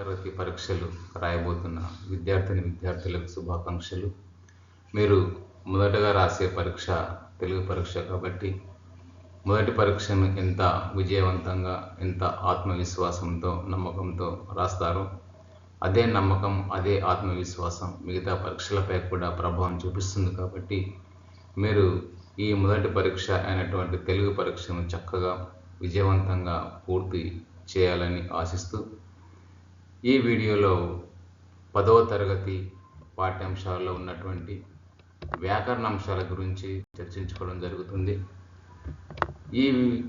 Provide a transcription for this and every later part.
తరగతి పరీక్షలు రాయబోతున్న విద్యార్థులకు శుభాకాంక్షలు. మీరు మొదటగా రాసే పరీక్ష తెలుగు పరీక్ష కాబట్టి మొదటి పరీక్షను ఎంత విజయవంతంగా, ఎంత ఆత్మవిశ్వాసంతో, నమ్మకంతో రాస్తారో అదే నమ్మకం, అదే ఆత్మవిశ్వాసం మిగతా పరీక్షలపై కూడా ప్రభావం చూపిస్తుంది. కాబట్టి మీరు ఈ మొదటి పరీక్ష అయినటువంటి తెలుగు పరీక్షను చక్కగా విజయవంతంగా పూర్తి చేయాలని ఆశిస్తూ ఈ వీడియోలో 10వ తరగతి పాఠ్యాంశాల్లో ఉన్నటువంటి వ్యాకరణ అంశాల గురించి చర్చించుకోవడం జరుగుతుంది.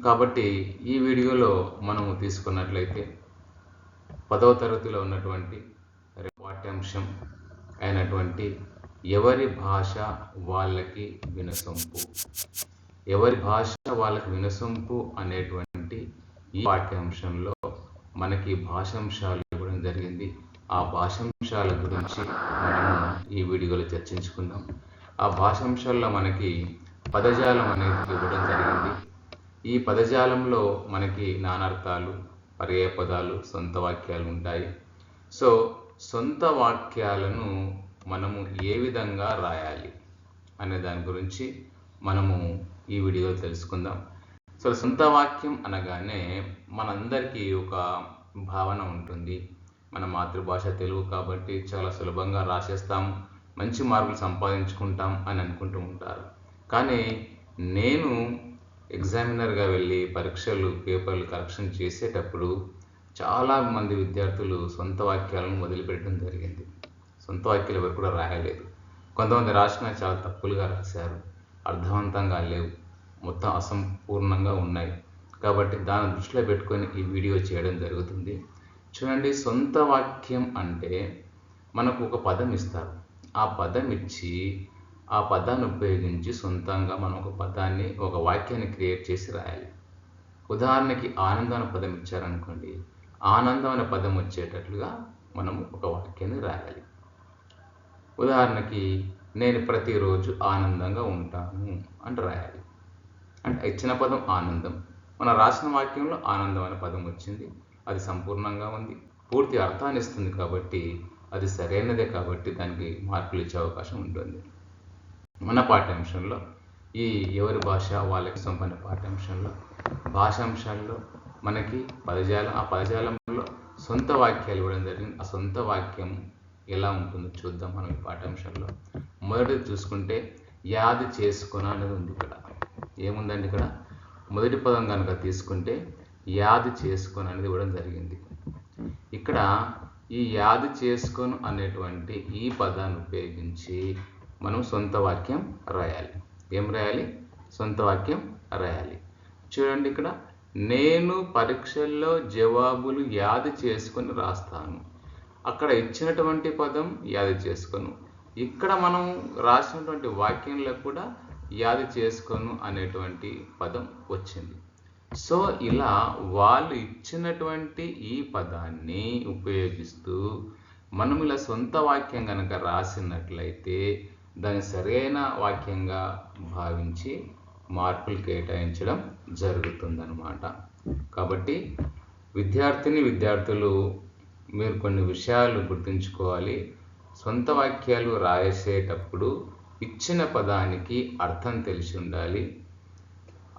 కాబట్టి ఈ వీడియోలో మనము తీసుకున్నట్లయితే 10వ తరగతిలో ఉన్నటువంటి పాఠ్యాంశం అయినటువంటి ఎవరి భాష వాళ్ళకి వినసొంపు. ఎవరి భాష వాళ్ళకి వినసొంపు అనేటువంటి ఈ పాఠ్యాంశంలో మనకి భాషాంశాలు ఇవ్వడం జరిగింది. ఆ భాషాంశాల గురించి మనము ఈ వీడియోలో చర్చించుకుందాం. ఆ భాషాంశాల్లో మనకి పదజాలం అనేది ఇవ్వడం జరిగింది. ఈ పదజాలంలో మనకి నానార్థాలు, పర్యాయ పదాలు, సొంత వాక్యాలు ఉంటాయి. సో సొంత వాక్యాలను మనము ఏ విధంగా రాయాలి అనే దాని గురించి మనము ఈ వీడియోలో తెలుసుకుందాం. సో సొంత వాక్యం అనగానే మనందరికీ ఒక భావన ఉంటుంది. మన మాతృభాష తెలుగు కాబట్టి చాలా సులభంగా రాసేస్తాం, మంచి మార్కులు సంపాదించుకుంటాం అని అనుకుంటూ ఉంటారు. కానీ నేను ఎగ్జామినర్గా వెళ్ళి పేపర్లు కరెక్షన్ చేసేటప్పుడు చాలామంది విద్యార్థులు సొంత వాక్యాలను వదిలిపెట్టడం జరిగింది. సొంత వాక్యాలు ఎవరు కూడా రాయలేదు. కొంతమంది రాసినా చాలా తప్పులుగా రాశారు, అర్థవంతంగా లేవు, మొత్తం అసంపూర్ణంగా ఉన్నాయి. కాబట్టి దాన్ని దృష్టిలో పెట్టుకొని ఈ వీడియో చేయడం జరుగుతుంది. చూడండి, సొంత వాక్యం అంటే మనకు ఒక పదం ఇస్తారు. ఆ పదం ఇచ్చి ఆ పదాన్ని ఉపయోగించి సొంతంగా మనం ఒక వాక్యాన్ని క్రియేట్ చేసి రాయాలి. ఉదాహరణకి ఆనందం అనే పదం ఇచ్చారనుకోండి, ఆనందం అనే పదం వచ్చేటట్లుగా మనము ఒక వాక్యాన్ని రాయాలి. ఉదాహరణకి నేను ప్రతిరోజు ఆనందంగా ఉంటాను అంటే రాయాలి. అంటే ఇచ్చిన పదం ఆనందం, మనం రాసిన వాక్యంలో ఆనందం అనే పదం వచ్చింది. అది సంపూర్ణంగా ఉంది, పూర్తి అర్థాన్ని ఇస్తుంది. కాబట్టి అది సరైనదే. కాబట్టి దానికి మార్కులు ఇచ్చే అవకాశం ఉంటుంది. మన పాఠ్యాంశంలో ఈ ఎవరి భాష వాళ్ళకి సంపన్న పాఠ్యాంశంలో భాషాంశాల్లో మనకి పదజాలం, ఆ పదజాలంలో సొంత వాక్యాలు ఇవ్వడం జరిగింది. ఆ సొంత వాక్యం ఎలా ఉంటుందో చూద్దాం మనం ఈ పాఠ్యాంశంలో. మొదటిది చూసుకుంటే యాది చేసుకొన అనేది ఉంది. ఇక్కడ ఏముందండి? ఇక్కడ మొదటి పదం కనుక తీసుకుంటే యాది చేసుకొన అనేది ఇవ్వడం జరిగింది. ఇక్కడ ఈ యాది చేసుకొను అనేటువంటి ఈ పదాన్ని ఉపయోగించి మనం సొంత వాక్యం రాయాలి. ఏం రాయాలి? సొంత వాక్యం రాయాలి. చూడండి, ఇక్కడ నేను పరీక్షల్లో జవాబులు యాది చేసుకొని రాస్తాను. అక్కడ ఇచ్చినటువంటి పదం యాది చేసుకొను. ఇక్కడ మనం రాసినటువంటి వాక్యంలో కూడా యాది చేసుకొను అనేటువంటి పదం వచ్చింది. సో ఇలా వాళ్ళు ఇచ్చినటువంటి ఈ పదాన్ని ఉపయోగిస్తూ మనం ఇలా సొంత వాక్యం కనుక రాసినట్లయితే దాన్ని సరైన వాక్యంగా భావించి మార్కులు కేటాయించడం జరుగుతుందన్నమాట. కాబట్టి విద్యార్థులు మీరు కొన్ని విషయాలు గుర్తుంచుకోవాలి. సొంత వాక్యాలు రాసేటప్పుడు ఇచ్చిన పదానికి అర్థం తెలిసి ఉండాలి.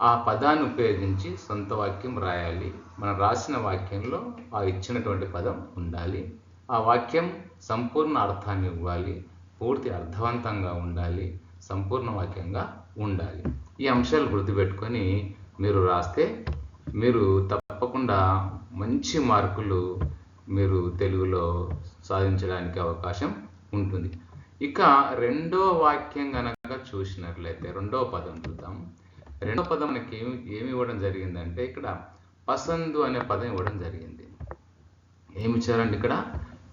ఆ పదాన్ని ఉపయోగించి సొంత వాక్యం రాయాలి. మనం రాసిన వాక్యంలో ఆ ఇచ్చినటువంటి పదం ఉండాలి. ఆ వాక్యం సంపూర్ణ అర్థాన్ని ఇవ్వాలి, పూర్తి అర్థవంతంగా ఉండాలి, సంపూర్ణ వాక్యంగా ఉండాలి. ఈ అంశాలు గుర్తుపెట్టుకొని మీరు రాస్తే మీరు తప్పకుండా మంచి మార్కులు మీరు తెలుగులో సాధించడానికి అవకాశం ఉంటుంది. ఇక రెండో వాక్యం కనుక చూసినట్లయితే రెండవ పదం చూద్దాం. రెండో పదం మనకి ఏమి ఇవ్వడం జరిగిందంటే ఇక్కడ పసందు అనే పదం ఇవ్వడం జరిగింది. ఏమి ఇచ్చారండి? ఇక్కడ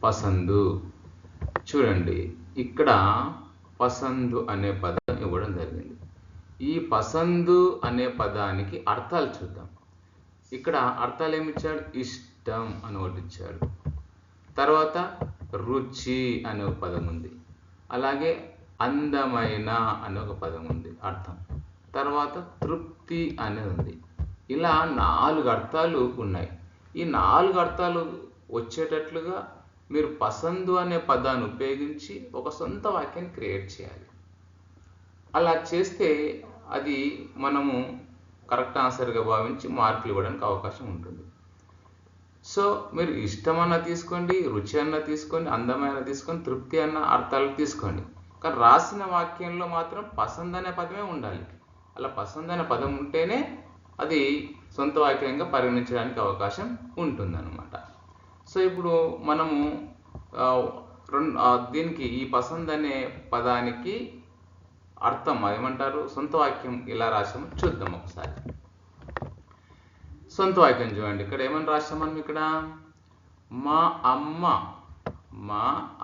పసందు. చూడండి, ఇక్కడ పసందు అనే పదం ఇవ్వడం జరిగింది. ఈ పసందు అనే పదానికి అర్థాలు చూద్దాం. ఇక్కడ అర్థాలు ఏమి ఇచ్చాడు? ఇష్టం అని ఒకటి ఇచ్చాడు. తర్వాత రుచి అనే ఒక పదం ఉంది. అలాగే అందమైన అనే ఒక పదం ఉంది అర్థం. తర్వాత తృప్తి అనేది ఉంది. ఇలా 4 అర్థాలు ఉన్నాయి. ఈ 4 అర్థాలు వచ్చేటట్లుగా మీరు పసందు అనే పదాన్ని ఉపయోగించి ఒక సొంత వాక్యాన్ని క్రియేట్ చేయాలి. అలా చేస్తే అది మనము కరెక్ట్ ఆన్సర్గా భావించి మార్కులు ఇవ్వడానికి అవకాశం ఉంటుంది. సో మీరు ఇష్టమన్నా తీసుకోండి, రుచి అన్న తీసుకోండి, అందమైన తీసుకోండి, తృప్తి అన్న అర్థాలు తీసుకోండి. కానీ రాసిన వాక్యంలో మాత్రం పసంద్ అనే పదమే ఉండాలి. అలా పసంద్ అనే పదం ఉంటేనే అది సొంత వాక్యంగా పరిగణించడానికి అవకాశం ఉంటుందన్నమాట. సో ఇప్పుడు మనము దీనికి ఈ పసంద్ అనే పదానికి అర్థం ఏమంటారు, సొంత వాక్యం ఎలా రాసామో చూద్దాం ఒకసారి. సొంత వాక్యం చూడండి. ఇక్కడ ఏమని రాసాం మనం, ఇక్కడ మా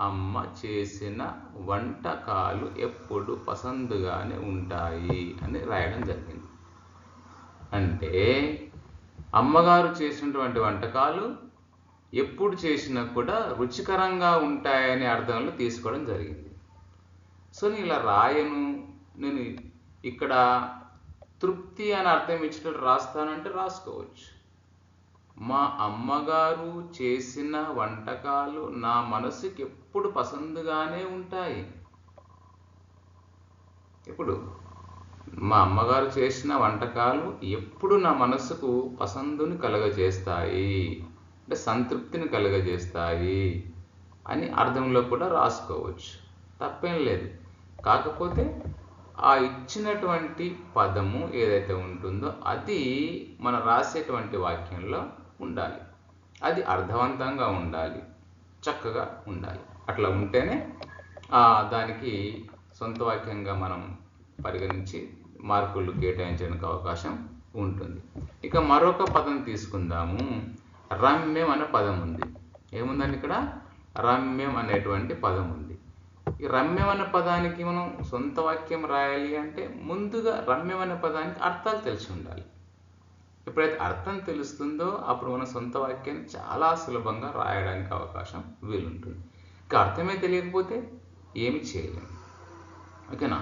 అమ్మ చేసిన వంటకాలు ఎప్పుడు పసందుగానే ఉంటాయి అని రాయడం జరిగింది. అంటే అమ్మగారు చేసినటువంటి వంటకాలు ఎప్పుడు చేసినా కూడా రుచికరంగా ఉంటాయనే అర్థంలో తీసుకోవడం జరిగింది. సో నేను ఇలా రాయను, నేను ఇక్కడ తృప్తి అని అర్థం ఇచ్చినట్టు రాస్తానంటే రాసుకోవచ్చు. మా అమ్మగారు చేసిన వంటకాలు నా మనసుకి ఎప్పుడు పసందుగానే ఉంటాయి. ఇప్పుడు మా అమ్మగారు చేసిన వంటకాలు ఎప్పుడు నా మనసుకు పసందుని కలుగజేస్తాయి, అంటే సంతృప్తిని కలుగజేస్తాయి అని అర్థంలో కూడా రాసుకోవచ్చు, తప్పేం లేదు. కాకపోతే ఆ ఇచ్చినటువంటి పదము ఏదైతే ఉంటుందో అది మనం రాసేటువంటి వాక్యంలో ఉండాలి. అది అర్థవంతంగా ఉండాలి, చక్కగా ఉండాలి. అట్లా ఉంటేనే దానికి సొంత వాక్యంగా మనం పరిగణించి మార్కులు కేటాయించడానికి అవకాశం ఉంటుంది. ఇక మరొక పదం తీసుకుందాము. రమ్యం అనే పదం ఉంది. ఏముందండి ఇక్కడ? రమ్యం అనేటువంటి పదం ఉంది. ఈ రమ్యం అనే పదానికి మనం సొంత వాక్యం రాయాలి అంటే ముందుగా రమ్యం అనే పదానికి అర్థాలు తెలిసి ఉండాలి. ఎప్పుడైతే అర్థం తెలుస్తుందో అప్పుడు మన సొంత వాక్యాన్ని చాలా సులభంగా రాయడానికి అవకాశం వీలుంటుంది. ఇక అర్థమే తెలియకపోతే ఏమి చేయలేము, ఓకేనా?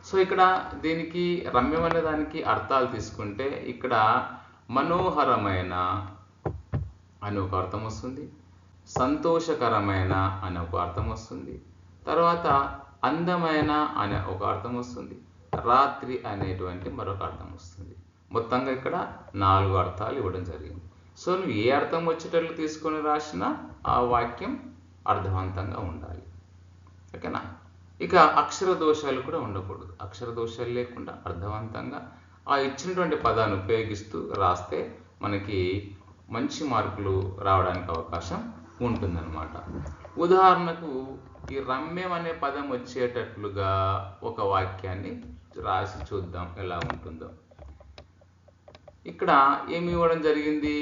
సో ఇక్కడ దీనికి రమ్యం అనే దానికి అర్థాలు తీసుకుంటే ఇక్కడ మనోహరమైన అనే ఒక అర్థం వస్తుంది, సంతోషకరమైన అనే ఒక అర్థం వస్తుంది, తర్వాత అందమైన అనే ఒక అర్థం వస్తుంది, రాత్రి అనేటువంటి మరొక అర్థం వస్తుంది. మొత్తంగా ఇక్కడ 4 అర్థాలు ఇవ్వడం జరిగింది. సో నువ్వు ఏ అర్థం వచ్చేటట్లు తీసుకొని రాసినా ఆ వాక్యం అర్థవంతంగా ఉండాలి, ఓకేనా? ఇక అక్షర దోషాలు కూడా ఉండకూడదు. అక్షర దోషాలు లేకుండా అర్థవంతంగా ఆ ఇచ్చినటువంటి పదాన్ని ఉపయోగిస్తూ రాస్తే మనకి మంచి మార్కులు రావడానికి అవకాశం ఉంటుందన్నమాట. ఉదాహరణకు ఈ రమ్యం అనే పదం వచ్చేటట్లుగా ఒక వాక్యాన్ని రాసి చూద్దాం ఎలా ఉంటుందో. ఇక్కడ ఏమి ఇవ్వడం జరిగింది?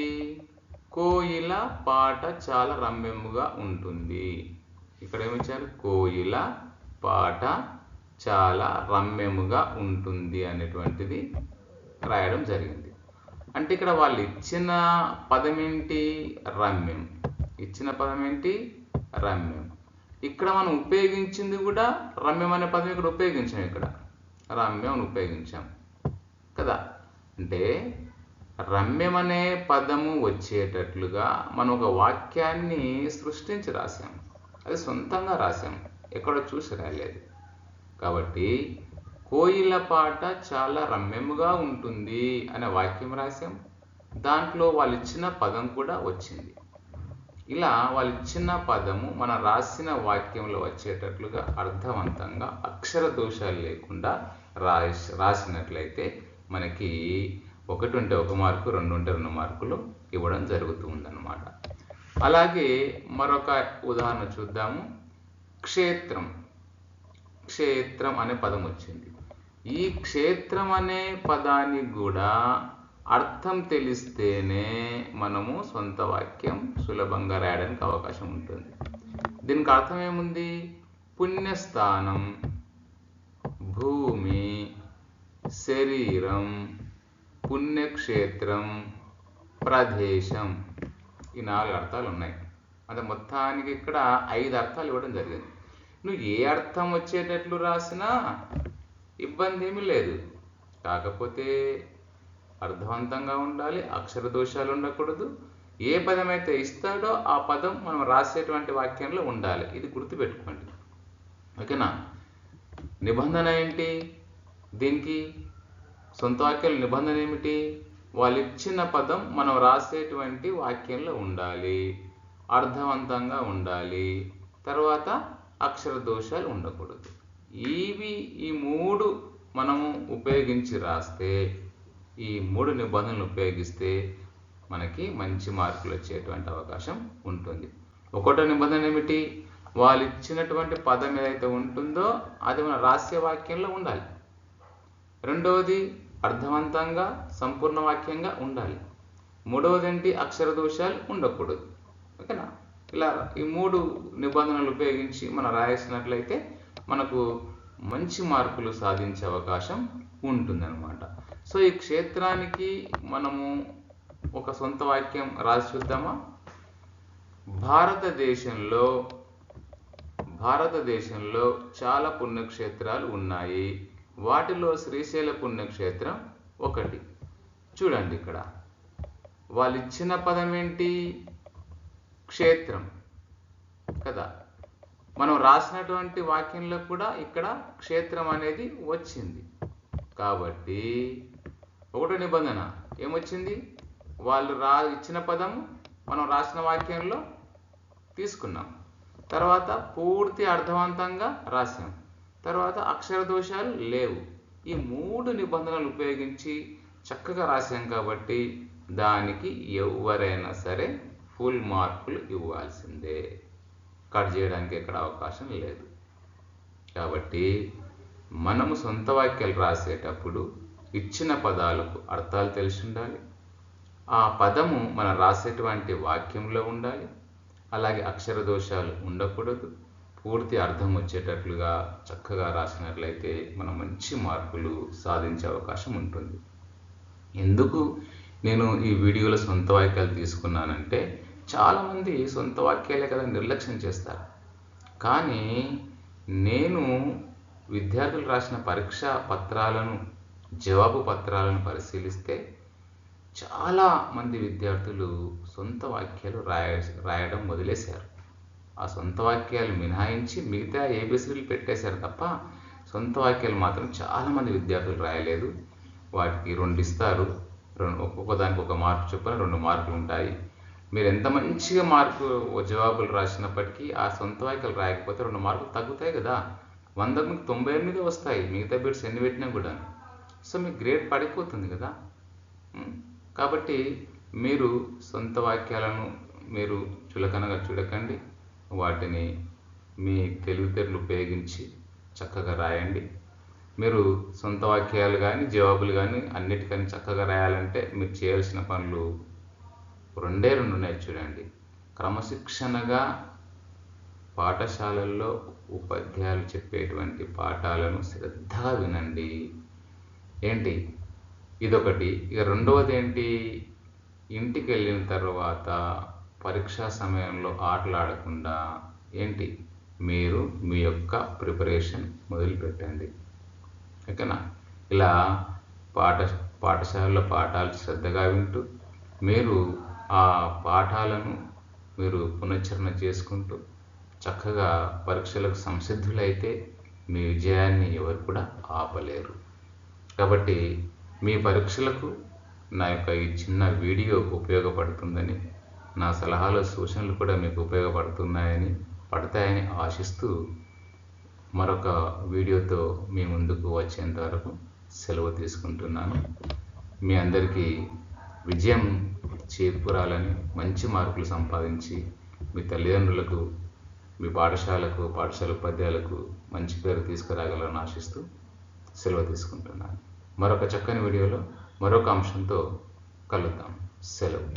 కోయిల పాట చాలా రమ్యముగా ఉంటుంది. ఇక్కడ ఏమిచ్చారు? కోయిల పాట చాలా రమ్యముగా ఉంటుంది అనేటువంటిది రాయడం జరిగింది. అంటే ఇక్కడ వాళ్ళు ఇచ్చిన పదం ఏంటి? రమ్యం. ఇచ్చిన పదం ఏంటి? రమ్యం. ఇక్కడ మనం ఉపయోగించింది కూడా రమ్యం అనే పదం ఇక్కడ ఉపయోగించాం. ఇక్కడ రమ్యం ఉపయోగించాం కదా. అంటే రమ్యం అనే పదము వచ్చేటట్లుగా మనం ఒక వాక్యాన్ని సృష్టించి రాసాం. అది సొంతంగా రాసాం, ఎక్కడో చూసి రాయలేదు. కాబట్టి కోయిల పాట చాలా రమ్యముగా ఉంటుంది అనే వాక్యం రాసాం. దాంట్లో వాళ్ళు ఇచ్చిన పదం కూడా వచ్చింది. ఇలా వాళ్ళు ఇచ్చిన పదము మన రాసిన వాక్యంలో వచ్చేటట్లుగా అర్థవంతంగా అక్షర దోషాలు లేకుండా రాసినట్లయితే మనకి 1 ఉంటే 1 మార్కు, 2 ఉంటే 2 మార్కులు ఇవ్వడం జరుగుతుందన్నమాట. అలాగే మరొక ఉదాహరణ చూద్దాము. క్షేత్రం. క్షేత్రం అనే పదం వచ్చింది. ఈ క్షేత్రం అనే పదానికి కూడా అర్థం తెలిస్తేనే మనము సొంత వాక్యం సులభంగా రాయడానికి అవకాశం ఉంటుంది. దీనికి అర్థం ఏముంది? పుణ్యస్థానం, భూమి, శరీరం, పుణ్యక్షేత్రం, ప్రదేశం, ఈ 4 అర్థాలు ఉన్నాయి. అంటే మొత్తానికి ఇక్కడ 5 అర్థాలు ఇవ్వడం జరిగింది. నువ్వు ఏ అర్థం వచ్చేటట్లు రాసినా ఇబ్బంది ఏమీ లేదు. కాకపోతే అర్థవంతంగా ఉండాలి, అక్షర దోషాలు ఉండకూడదు, ఏ పదం అయితే ఇస్తాడో ఆ పదం మనం రాసేటువంటి వాక్యంలో ఉండాలి. ఇది గుర్తుపెట్టుకోండి. ఓకేనా? నిబంధన ఏంటి? దీనికి సొంత వాక్యాల నిబంధన ఏమిటి? వాళ్ళు ఇచ్చిన పదం మనం రాసేటువంటి వాక్యంలో ఉండాలి, అర్థవంతంగా ఉండాలి, తర్వాత అక్షర దోషాలు ఉండకూడదు. ఈ 3 మనము ఉపయోగించి రాస్తే, ఈ 3 నిబంధనలు ఉపయోగిస్తే మనకి మంచి మార్కులు వచ్చేటువంటి అవకాశం ఉంటుంది. ఒకటో నిబంధన ఏమిటి? వాళ్ళు ఇచ్చినటువంటి పదం ఏదైతే ఉంటుందో అది మన రాసే వాక్యంలో ఉండాలి. రెండవది అర్థవంతంగా సంపూర్ణ వాక్యంగా ఉండాలి. మూడవది ఏంటి? అక్షర దోషాలు ఉండకూడదు. ఓకేనా? ఇలా ఈ 3 నిబంధనలు ఉపయోగించి మనం రాసినట్లయితే మనకు మంచి మార్కులు సాధించే అవకాశం ఉంటుందన్నమాట. సో ఈ క్షేత్రానికి మనము ఒక సొంత వాక్యం రాసి చూద్దామా? భారతదేశంలో చాలా పుణ్యక్షేత్రాలు ఉన్నాయి. వాటిలో శ్రీశైల పుణ్యక్షేత్రం ఒకటి. చూడండి, ఇక్కడ వాళ్ళు ఇచ్చిన పదం ఏంటి? క్షేత్రం కదా. మనం రాసినటువంటి వాక్యంలో కూడా ఇక్కడ క్షేత్రం అనేది వచ్చింది. కాబట్టి ఒకటో నిబంధన ఏమొచ్చింది? వాళ్ళు ఇచ్చిన పదము మనం రాసిన వాక్యంలో తీసుకున్నాం. తర్వాత పూర్తి అర్థవంతంగా రాసాం. తర్వాత అక్షర దోషాలు లేవు. ఈ 3 నిబంధనలు ఉపయోగించి చక్కగా రాసాం కాబట్టి దానికి ఎవరైనా సరే ఫుల్ మార్కులు ఇవ్వాల్సిందే. కట్ చేయడానికి ఎక్కడ అవకాశం లేదు. కాబట్టి మనము సొంత వాక్యాలు రాసేటప్పుడు ఇచ్చిన పదాలకు అర్థాలు తెలిసి ఉండాలి. ఆ పదము మనం రాసేటువంటి వాక్యంలో ఉండాలి. అలాగే అక్షర దోషాలు ఉండకూడదు. పూర్తి అర్థం వచ్చేటట్లుగా చక్కగా రాసినట్లయితే మనం మంచి మార్కులు సాధించే అవకాశం ఉంటుంది. ఎందుకు నేను ఈ వీడియోలో సొంత వాక్యాలు తీసుకున్నానంటే, చాలామంది సొంత వాక్యాలే కదా నిర్లక్ష్యం చేస్తారు. కానీ నేను విద్యార్థులు రాసిన పరీక్షా పత్రాలను, జవాబు పత్రాలను పరిశీలిస్తే చాలా మంది విద్యార్థులు సొంత వాక్యాలు రాయడం వదిలేశారు. ఆ సొంత వాక్యాలు మినహాయించి మిగతా ఏబిసిడీలు పెట్టేశారు తప్ప సొంత వాక్యాలు మాత్రం చాలామంది విద్యార్థులు రాయలేదు. వాటికి 2 ఇస్తారు. ఒక్కొక్కదానికి 1 మార్కు చొప్పున 2 మార్కులు ఉంటాయి. మీరు ఎంత మంచిగా జవాబులు రాసినప్పటికీ ఆ సొంత వాక్యాలు రాయకపోతే 2 మార్కులు తగ్గుతాయి కదా. 100కు మీకు 98 వస్తాయి, మిగతా బిట్స్ ఎన్ని పెట్టినా కూడా. సో మీ గ్రేడ్ పడిపోతుంది కదా. కాబట్టి మీరు సొంత వాక్యాలను మీరు చులకనగా చూడకండి. వాటిని మీ తెలివితేటలు ఉపయోగించి చక్కగా రాయండి. మీరు సొంత వాక్యాలు కానీ జవాబులు కానీ అన్నిటికని చక్కగా రాయాలంటే మీరు చేయాల్సిన పనులు 2 ఉన్నాయి. చూడండి, క్రమశిక్షణగా పాఠశాలల్లో ఉపాధ్యాయులు చెప్పేటువంటి పాఠాలను శ్రద్ధగా వినండి. ఏంటి? ఇదొకటి. ఇక రెండవది ఏంటి? ఇంటికి వెళ్ళిన తర్వాత పరీక్షా సమయంలో ఆటలాడకుండా ఏంటి మీరు మీ యొక్క ప్రిపరేషన్ మొదలుపెట్టండి. ఓకేనా? ఇలా పాఠశాలలో పాఠాలు శ్రద్ధగా వింటూ మీరు ఆ పాఠాలను మీరు పునశ్చరణ చేసుకుంటూ చక్కగా పరీక్షలకు సంసిద్ధులైతే మీ విజయాన్ని ఎవరు కూడా ఆపలేరు. కాబట్టి మీ పరీక్షలకు నా యొక్క ఈ చిన్న వీడియో ఉపయోగపడుతుందని, నా సలహాలు సూచనలు కూడా మీకు పడతాయని ఆశిస్తూ మరొక వీడియోతో మీ ముందుకు వచ్చేంత వరకు సెలవు తీసుకుంటున్నాను. మీ అందరికీ విజయం చేకూరాలని, మంచి మార్కులు సంపాదించి మీ తల్లిదండ్రులకు, మీ పాఠశాల ఉపాధ్యాయులకు మంచి పేరు తీసుకురాగలని ఆశిస్తూ సెలవు తీసుకుంటున్నాను. మరొక చక్కని వీడియోలో మరొక అంశంతో కలుద్దాం. సెలవు.